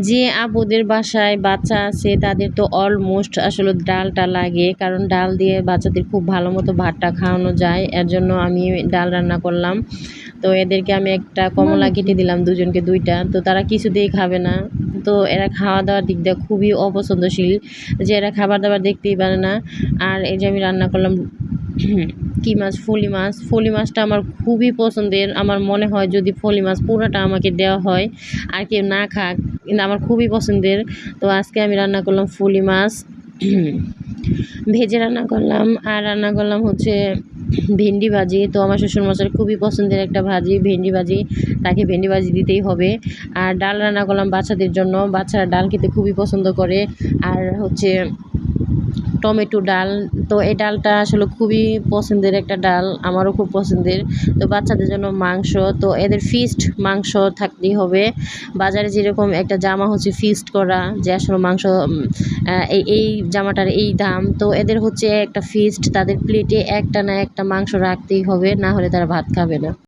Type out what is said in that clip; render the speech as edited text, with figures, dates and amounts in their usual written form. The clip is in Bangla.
যে আপুদের বাসায় বাচ্চা আছে তাদের তো অলমোস্ট আসলে ডালটা লাগে, কারণ ডাল দিয়ে বাচ্চাদের খুব ভালো মতো ভাতটা খাওয়ানো যায়। এর জন্য আমি ডাল রান্না করলাম। তো এদেরকে আমি একটা কমলা কেটে দিলাম, দুজনকে দুইটা। তো তারা কিছুতেই খাবে না। তো এরা খাওয়া দাওয়ার দিক দিয়ে খুবই অপছন্দশীল, যে এরা খাবার দাবার দেখতেই পারে না। আর এই যে আমি রান্না করলাম কী মাছ, ফলি মাছ। ফলি মাছটা আমার খুবই পছন্দের। আমার মনে হয় যদি ফলি মাছ পুরোটা আমাকে দেওয়া হয় আর কেউ না খাক, কিন্তু আমার খুবই পছন্দের। তো আজকে আমি রান্না করলাম ফলি মাছ, ভেজে রান্না করলাম। আর রান্না করলাম হচ্ছে ভেন্ডি ভাজি। তো আমার শ্বশুরমশাইয়ের খুবই পছন্দের একটা ভাজি ভেন্ডি ভাজি, তাকে ভেন্ডি ভাজি দিতেই হবে। আর ডাল রান্না করলাম বাচ্চাদের জন্য, বাচ্চারা ডাল খেতে খুবই পছন্দ করে। আর হচ্ছে টমেটো ডাল। তো এই ডালটা আসলে খুবই পছন্দের একটা ডাল, আমারও খুব পছন্দের। তো বাচ্চাদের জন্য মাংস, তো এদের ফিস্ট মাংস থাকতেই হবে। বাজারে যেরকম একটা জামা হচ্ছে ফিস্ট করা, যে আসলে মাংস এই জামাটার এই দাম, তো এদের হচ্ছে একটা ফিস্ট, তাদের প্লেটে একটা না একটা মাংস রাখতেই হবে, না হলে তারা ভাত খাবে না।